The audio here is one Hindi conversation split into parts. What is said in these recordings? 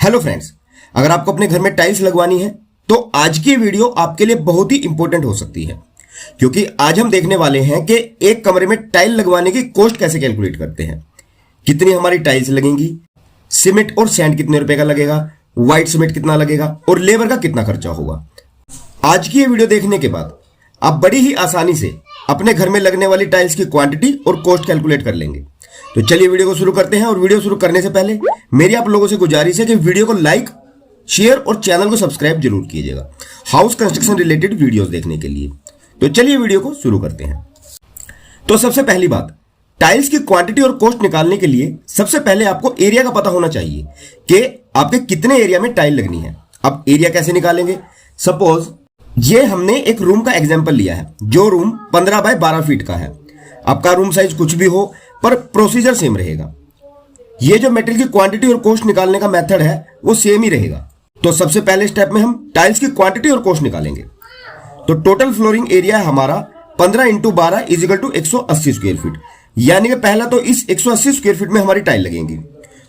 हेलो फ्रेंड्स, अगर आपको अपने घर में टाइल्स लगवानी है तो आज की वीडियो आपके लिए बहुत ही इंपॉर्टेंट हो सकती है, क्योंकि आज हम देखने वाले हैं कि एक कमरे में टाइल लगवाने की कॉस्ट कैसे कैलकुलेट करते हैं, कितनी हमारी टाइल्स लगेंगी, सीमेंट और सैंड कितने रुपए का लगेगा, व्हाइट सीमेंट कितना लगेगा और लेबर का कितना खर्चा होगा। आज की ये वीडियो देखने के बाद आप बड़ी ही आसानी से अपने घर में लगने वाली टाइल्स की क्वांटिटी और कॉस्ट कैलकुलेट कर लेंगे। तो चलिए वीडियो को शुरू करते हैं। और वीडियो शुरू करने से पहले मेरी आप लोगों से गुजारिश है कि वीडियो को लाइक, शेयर और चैनल को सब्सक्राइब जरूर कीजिएगा हाउस कंस्ट्रक्शन रिलेटेड वीडियोस देखने के लिए। तो चलिए वीडियो को शुरू करते हैं। तो सबसे पहली बात, टाइल्स की क्वांटिटी और कॉस्ट निकालने के लिए सबसे पहले आपको एरिया का पता होना चाहिए कि आपके कितने एरिया में टाइल लगनी है। अब एरिया कैसे निकालेंगे? सपोज ये हमने एक रूम का एग्जांपल लिया है, जो रूम 15 बाय 12 फीट का है। आपका रूम साइज कुछ भी हो पर प्रोसीजर सेम रहेगा। ये जो मेटेरियल की क्वांटिटी और कॉस्ट निकालने का मेथड है वो सेम ही रहेगा। तो सबसे पहले स्टेप में हम टाइल्स की क्वांटिटी और कॉस्ट निकालेंगे। तो टोटल फ्लोरिंग एरिया है हमारा 15 × 12 = 180 स्क्वायर फीट। यानी कि पहला तो इस 180 स्क्वायर फीट में हमारी टाइल लगेंगी।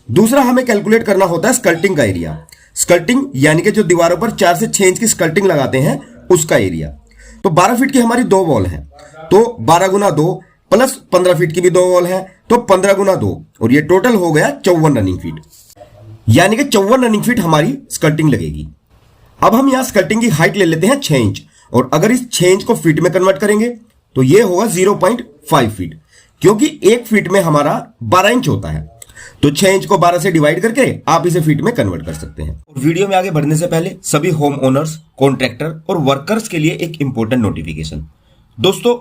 दूसरा हमें कैलकुलेट करना होता है स्कल्टिंग का एरिया। स्कल्टिंग यानी कि जो दीवारों पर 4 से 6 इंच की स्कल्टिंग लगाते हैं उसका एरिया। तो 12 फीट की हमारी 2 वॉल है, तो 12 × 2 प्लस 15 फीट की भी 2 वॉल है, तो 15 × 2 और ये टोटल हो गया 54 रनिंग फीट। यानी कि 54 रनिंग फीट हमारी स्कल्टिंग लगेगी। अब हम यहां स्कल्टिंग की हाइट ले लेते हैं 6 इंच, और अगर इस 6 इंच को फीट में कन्वर्ट करेंगे तो ये होगा 0.5 फीट, क्योंकि एक फीट में हमारा 12 इंच होता है। तो 6 इंच को 12 से डिवाइड करके आप इसे फीट में कन्वर्ट कर सकते हैं। वीडियो में आगे बढ़ने से पहले सभी होम ओनर्स, कॉन्ट्रैक्टर और वर्कर्स के लिए एक इंपॉर्टेंट नोटिफिकेशन। दोस्तों,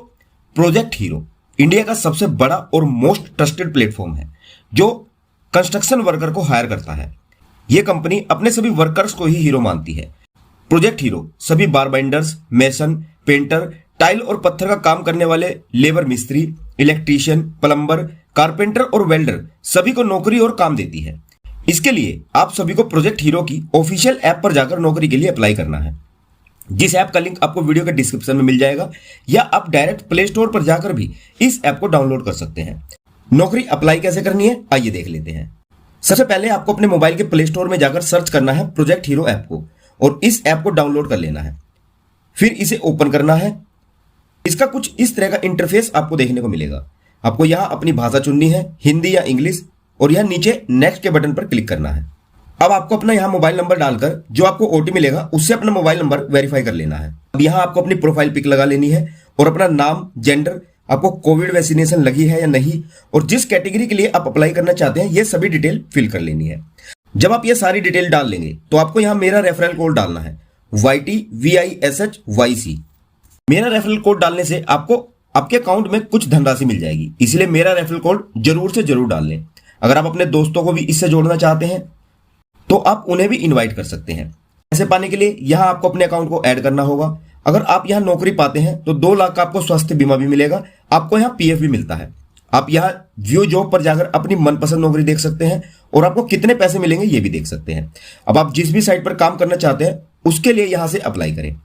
प्रोजेक्ट हीरो इंडिया का सबसे बड़ा और मोस्ट ट्रस्टेड प्लेटफॉर्म है जो कंस्ट्रक्शन वर्कर को हायर करता है। यह कंपनी अपने सभी वर्कर्स को ही हीरो मानती है। प्रोजेक्ट हीरो सभी बार बाइंडर्स, मेसन, पेंटर, टाइल और पत्थर का काम करने वाले लेबर मिस्त्री, इलेक्ट्रीशियन, प्लम्बर, कारपेंटर और वेल्डर सभी को नौकरी और काम देती है। इसके लिए आप सभी को प्रोजेक्ट हीरो की ऑफिशियल ऐप पर जाकर नौकरी के लिए अप्लाई करना है, जिस ऐप का लिंक आपको वीडियो के डिस्क्रिप्शन में मिल जाएगा, या आप डायरेक्ट प्ले स्टोर पर जाकर भी इस ऐप को डाउनलोड कर सकते हैं। नौकरी अप्लाई कैसे करनी है आइए देख लेते हैं। सबसे पहले आपको अपने मोबाइल के प्ले स्टोर में जाकर सर्च करना है प्रोजेक्ट हीरो ऐप को, और इस ऐप को डाउनलोड कर लेना है। फिर इसे ओपन करना है। इसका कुछ इस तरह का इंटरफेस आपको देखने को मिलेगा। आपको यहां अपनी भाषा चुननी है, हिंदी या इंग्लिश, और यहां नीचे नेक्स्ट के बटन पर क्लिक करना है। अब आपको अपना यहां मोबाइल नंबर डालकर जो आपको ओटीपी मिलेगा उससे अपना मोबाइल नंबर वेरीफाई कर लेना है। अब यहां आपको अपनी प्रोफाइल पिक लगा लेनी है और अपना नाम, जेंडर, आपको कोविड वैक्सीनेशन लगी है या नहीं, और जिस कैटेगरी के लिए आप अप्लाई करना चाहते हैं ये सभी डिटेल फिल कर लेनी है। जब आप ये सारी डिटेल डाल लेंगे तो आपको यहां मेरा रेफरल कोड डालना है, YTVISHYC। मेरा रेफरल कोड डालने से आपको आपके अकाउंट में कुछ धनराशि मिल जाएगी, इसलिए मेरा रेफरल कोड जरूर से जरूर डाल लें। अगर आप अपने दोस्तों को भी इससे जोड़ना चाहते हैं तो आप उन्हें भी इनवाइट कर सकते हैं। ऐसे पाने के लिए यहां आपको अपने अकाउंट को ऐड करना होगा। अगर आप यहां नौकरी पाते हैं तो 2 लाख का आपको स्वास्थ्य बीमा भी मिलेगा, आपको यहां पीएफ भी मिलता है। आप यहां व्यू जॉब पर जाकर अपनी मनपसंद नौकरी देख सकते हैं और आपको कितने पैसे मिलेंगे ये भी देख सकते हैं। अब आप जिस भी साइट पर काम करना चाहते हैं उसके लिए यहां से अप्लाई करें।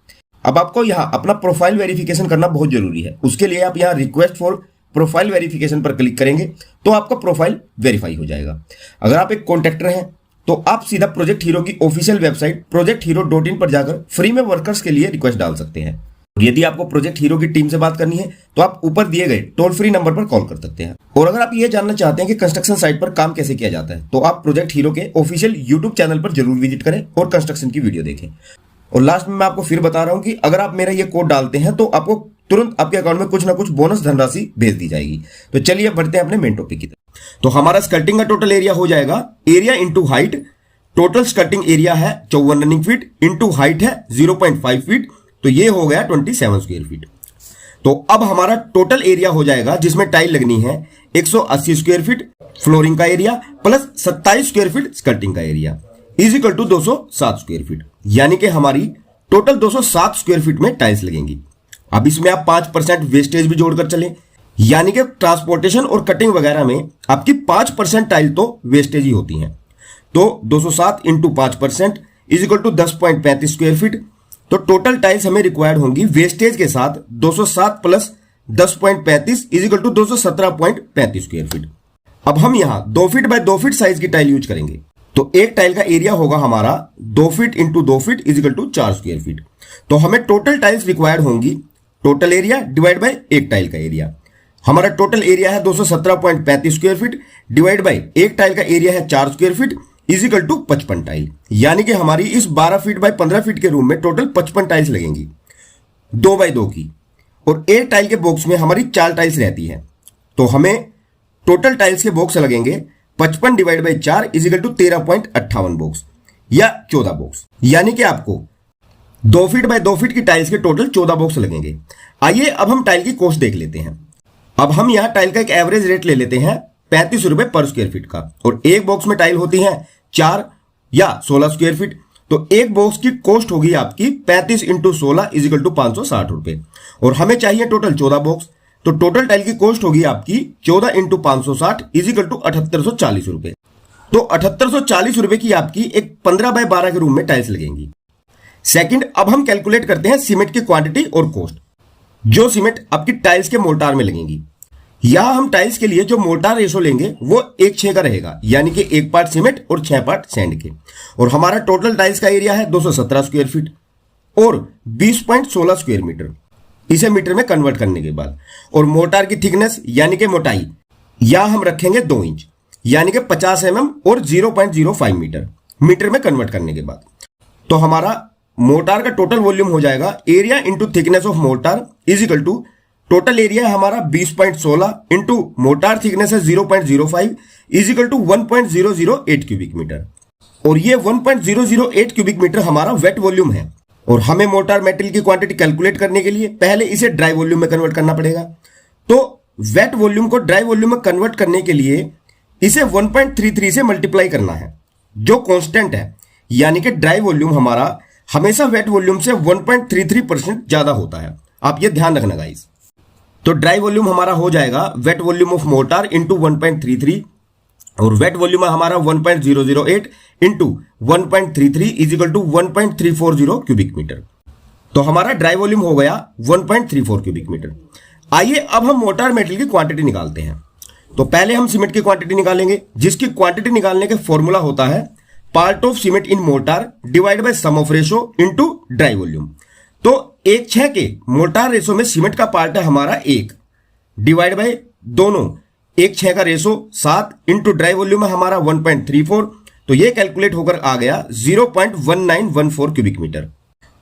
अब आपको यहां अपना प्रोफाइल वेरिफिकेशन करना बहुत जरूरी है। उसके लिए आप यहां रिक्वेस्ट फॉर प्रोफाइल वेरिफिकेशन पर क्लिक करेंगे तो आपका प्रोफाइल वेरीफाई हो जाएगा। अगर आप एक कॉन्ट्रैक्टर हैं तो आप सीधा प्रोजेक्ट हीरो की ऑफिशियल वेबसाइट projecthero.in पर जाकर फ्री में वर्कर्स के लिए रिक्वेस्ट डाल सकते हैं। यदि आपको प्रोजेक्ट हीरो की टीम से बात करनी है तो आप ऊपर दिए गए टोल फ्री नंबर पर कॉल कर सकते हैं। और अगर आप ये जानना चाहते हैं कि कंस्ट्रक्शन साइट पर काम कैसे किया जाता है तो आप प्रोजेक्ट हीरो के ऑफिशियल यूट्यूब चैनल पर जरूर विजिट करें और कंस्ट्रक्शन की वीडियो देखें। और लास्ट में मैं आपको फिर बता रहा हूं कि अगर आप मेरा ये कोड डालते हैं तो आपको तुरंत आपके अकाउंट में कुछ ना कुछ बोनस धनराशि भेज दी जाएगी। तो चलिए बढ़ते हैं अपने मेन टॉपिक की तरफ। तो हमारा स्कल्टिंग का टोटल एरिया हो जाएगा area into height. Total skirting area है 54 रनिंग फीट, इंटू हाइट है 0.5 फीट, तो ये हो गया 27 स्क्वायर फीट। तो अब हमारा टोटल एरिया हो जाएगा जिसमें टाइल लगनी है 180 स्क्वायर फीट फ्लोरिंग का area plus 27 square feet skirting का area equal to 207 square feet. यानी कि हमारी टोटल 207 स्क्वायर फीट में टाइल्स लगेंगी। अब इसमें आप 5% वेस्टेज भी जोड़कर चलें, यानी कि ट्रांसपोर्टेशन और कटिंग वगैरह में आपकी 5% टाइल तो वेस्टेज ही होती हैं। तो 207 × 5% इजिकल टू 10.35 स्क्वायर फीट। तो टोटल टाइल्स हमें रिक्वायर्ड होंगी वेस्टेज के साथ 207 plus 10.35 equal to 217.35 square feet. अब हम यहां 2 फीट बाय 2 फीट साइज की टाइल यूज करेंगे। तो एक टाइल का एरिया होगा हमारा 2 feet into 2 feet equal to 4 square feet. तो हमें टोटल टाइल्स रिक्वायर्ड होंगी, टोटल एरिया डिवाइड बाय एक टाइल का एरिया। हमारा टोटल एरिया है 217.35 स्क्वायर फीट डिवाइड बाय एक टाइल का एरिया है 4 square feet equal to 55 tile. यानी कि हमारी इस 12 फीट बाय 15 फीट के रूम में टोटल 55 टाइल्स लगेंगी 2 बाय 2 की, और एक टाइल के बॉक्स में हमारी 4 टाइल्स रहती है। तो हमें टोटल टाइल्स के बॉक्स लगेंगे 55 डिवाइड बाई 4 इजिकल टू 13.58 बॉक्स या 14 बॉक्स। यानी कि आपको 2 फीट बाय 2 फीट की टाइल्स के टोटल 14 बॉक्स लगेंगे। आइए अब हम टाइल की कॉस्ट देख लेते हैं। अब हम यहां टाइल का एक एवरेज रेट ले लेते हैं 35 रुपए पर स्क्वायर फीट का, और एक बॉक्स में टाइल होती है 4 या 16 स्क्वायर फीट। तो एक बॉक्स की कॉस्ट होगी आपकी 35 इंटू 16 इजिकल टू 560 रुपए, और हमें चाहिए टोटल 14 बॉक्स। तो टोटल टाइल की कॉस्ट होगी आपकी 14 इंटू 560 इजिकल टू 7840 रुपए। तो 7840 रुपए की आपकी एक 15 बाय 12 के रूम में टाइल्स लगेंगी। सेकंड, अब हम कैलकुलेट करते हैं सीमेंट की क्वांटिटी और कॉस्ट, जो सीमेंट आपकी टाइल्स के मोर्टार में लगेंगी। यहां हम टाइल्स के लिए जो मोर्टार रेशो लेंगे वो 1:6 का रहेगा, यानी कि 1 पार्ट सीमेंट और 6 पार्ट सैंड के। और हमारा टोटल टाइल्स का एरिया है 217 स्क्वायर फीट और 20.16 स्क्वायर मीटर, इसे मीटर में कन्वर्ट करने के बाद। और मोर्टार की थिकनेस यानी कि मोटाई यहां हम रखेंगे 2 इंच, यानी कि 50 mm और 0.05 मीटर, मीटर में कन्वर्ट करने के बाद। तो हमारा मोर्टार का टोटल वॉल्यूम हो जाएगा area into thickness of mortar equal to total area है हमारा 20.16 इंटू मोर्टार थिकनेस है 0.05 इजिकल टू 1.008 क्यूबिक मीटर। और ये 1.008 क्यूबिक मीटर हमारा वेट वॉल्यूम है। और हमें मोर्टार मेटेरियल की क्वांटिटी कैलकुलेट करने के लिए पहले इसे ड्राई वॉल्यूम में कन्वर्ट करना पड़ेगा। तो वेट वॉल्यूम को ड्राई वॉल्यूम में कन्वर्ट करने के लिए इसे 1.33 से मल्टीप्लाई करना है, जो कांस्टेंट है। यानी कि ड्राई वॉल्यूम हमारा हमेशा वेट वॉल्यूम से 1.33% ज्यादा होता है, आप ये ध्यान रखना गाइस। तो ड्राई वॉल्यूम हमारा हो जाएगा wet volume of mortar into 1.33, और वेट वॉल्यूम है हमारा 1.008 into 1.33 equal to 1.340 cubic metre. तो हमारा ड्राई वॉल्यूम हो गया 1.34 क्यूबिक मीटर। आइए अब हम मोर्टार मेटेरियल की क्वांटिटी निकालते हैं। तो पहले हम सीमेंट की क्वांटिटी निकालेंगे, जिसकी क्वांटिटी निकालने का फॉर्मूला होता है part of cement in mortar divide by sum of ratio into dry volume. तो 1:6 के मोर्टार रेशो में सीमेंट का पार्ट है हमारा 1 डिवाइड बाय दोनों 1:6 का रेशो 7 इंटू ड्राई वॉल्यूम है हमारा 1.34। तो ये कैलकुलेट होकर आ गया 0.1914 क्यूबिक मीटर।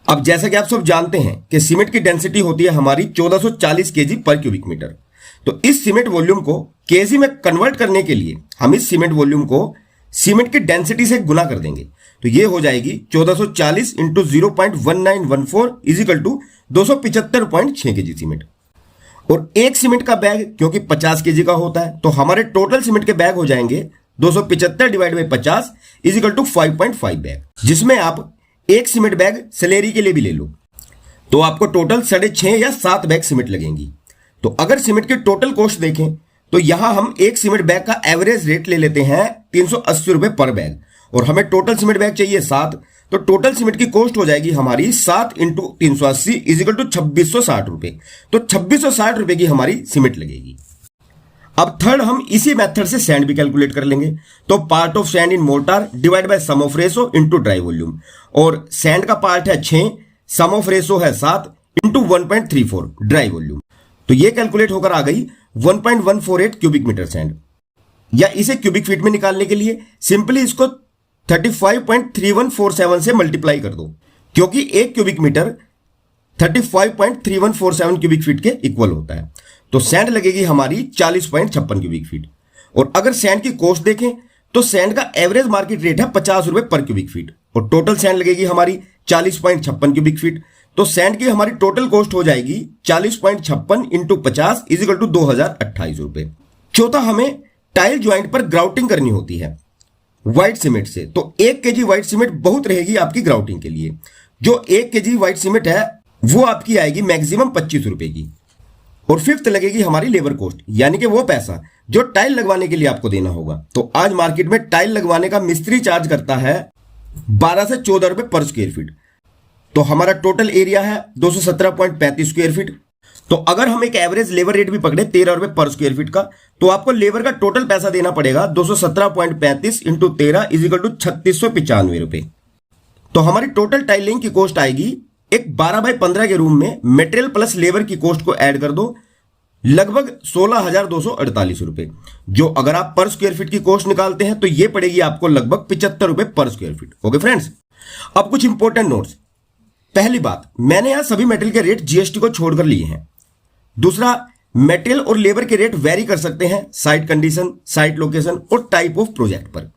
अब जैसा कि आप सब जानते हैं कि सीमेंट की डेंसिटी होती है हमारी 1440 केजी पर क्यूबिक मीटर। तो इस सीमेंट वॉल्यूम को केजी में कन्वर्ट करने के लिए हम इस सीमेंट वॉल्यूम को सीमेंट की डेंसिटी से गुना कर देंगे। तो ये हो जाएगी 1440 into 0.1914 equal to 275.6 KG cement. और एक सीमेंट का बैग क्योंकि 50 केजी का होता है, तो हमारे टोटल सीमेंट के बैग हो जाएंगे 275 divide by 50 equal to 5.5 bag, जिसमें आप एक सीमेंट बैग सैलरी के लिए भी ले लो तो आपको टोटल 6.5 या 7 बैग सीमेंट लगेंगी। तो अगर सीमेंट की टोटल कॉस्ट देखें तो यहां हम एक सीमेंट बैग का एवरेज रेट ले लेते हैं 380 रुपए पर बैग, और हमें टोटल सीमेंट बैग चाहिए 7। तो टोटल सीमेंट की कॉस्ट हो जाएगी हमारी 7 इंटू 380 इजिकल टू 2660 रुपए। तो 2660 रुपए की हमारी सीमेंट लगेगी। अब थर्ड, हम इसी मेथड से सैंड भी कैलकुलेट कर लेंगे। तो part of sand in mortar divide by sum of ratio into dry volume, और सैंड का पार्ट है 6, सम ऑफ रेशो है 7 इंटू 1.34 ड्राई वॉल्यूम। तो ये कैलकुलेट होकर आ गई 1.148 क्यूबिक मीटर सैंड। या इसे क्यूबिक फीट में निकालने के लिए सिंपली इसको 35.3147 से मल्टीप्लाई कर दो, क्योंकि एक क्यूबिक मीटर 35.3147 क्यूबिक फीट के इक्वल होता है। तो सैंड लगेगी हमारी 40.56 क्यूबिक फीट। और अगर सैंड की कॉस्ट देखें तो सैंड का एवरेज मार्केट रेट है 50 रुपए पर क्यूबिक फीट, और टोटल सैंड लगेगी हमारी 40.56 क्यूबिक फीट। तो सैंड की हमारी टोटल कॉस्ट हो जाएगी 40.56 इंटू 50 इजिकल टू 2028 रुपए। चौथा, हमें टाइल ज्वाइंट पर ग्राउटिंग करनी होती है व्हाइट सीमेंट से। तो 1 केजी व्हाइट सीमेंट बहुत रहेगी आपकी ग्राउटिंग के लिए। जो 1 केजी व्हाइट सीमेंट है वो आपकी आएगी मैक्सिमम 25 रुपए की। और फिफ्थ लगेगी हमारी लेबर कॉस्ट, यानी कि वो पैसा जो टाइल लगवाने के लिए आपको देना होगा। तो आज मार्केट में टाइल लगवाने का मिस्त्री चार्ज करता है 12 से 14 रुपए पर स्क्वायर फीट। तो हमारा टोटल एरिया है 217.35 स्क्वायर फीट। तो अगर हम एक एवरेज लेबर रेट भी पकड़े 13 रुपए पर स्क्वायर फीट का, तो आपको लेबर का टोटल पैसा देना पड़ेगा 217.35 इंटू 13 इज इक्वल टू 3695 रुपए। तो हमारी टोटल टाइल लेइंग की कॉस्ट आएगी एक 12x15 के रूम में मटेरियल प्लस लेबर की कॉस्ट को ऐड कर दो, लगभग 16,248 रुपए। जो अगर आप पर स्क्वायर फीट की कॉस्ट निकालते हैं तो ये पड़ेगी आपको लगभग 75 रुपए पर स्क्वायर फीट। ओके फ्रेंड्स, अब कुछ इंपॉर्टेंट नोट्स। पहली बात, मैंने यहां सभी मेटेरियल के रेट जीएसटी को छोड़कर लिए हैं। दूसरा, मेटेरियल और लेबर के रेट वेरी कर सकते हैं साइट कंडीशन, साइट लोकेशन और टाइप ऑफ प्रोजेक्ट पर।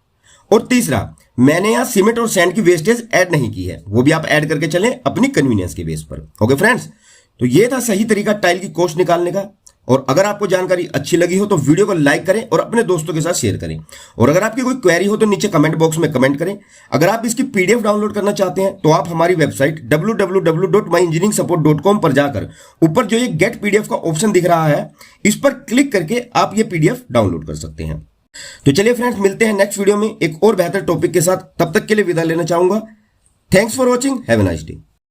और तीसरा, मैंने यहां सीमेंट और सैंड की वेस्टेज ऐड नहीं की है, वो भी आप ऐड करके चलें अपनी कन्वीनियंस के बेस पर। ओके फ्रेंड्स, तो ये था सही तरीका टाइल की कॉस्ट निकालने का। और अगर आपको जानकारी अच्छी लगी हो तो वीडियो को लाइक करें और अपने दोस्तों के साथ शेयर करें। और अगर आपकी कोई क्वेरी हो तो नीचे कमेंट बॉक्स में कमेंट करें। अगर आप इसकी पीडीएफ डाउनलोड करना चाहते हैं तो आप हमारी वेबसाइट www.myengineeringsupport.com पर जाकर ऊपर जो ये गेट पीडीएफ का ऑप्शन दिख रहा है, इस पर क्लिक करके आप ये पीडीएफ डाउनलोड कर सकते हैं। तो चलिए फ्रेंड्स, मिलते हैं नेक्स्ट वीडियो में एक और बेहतर टॉपिक के साथ। तब तक के लिए विदा लेना चाहूंगा। Thanks for watching, have a nice day.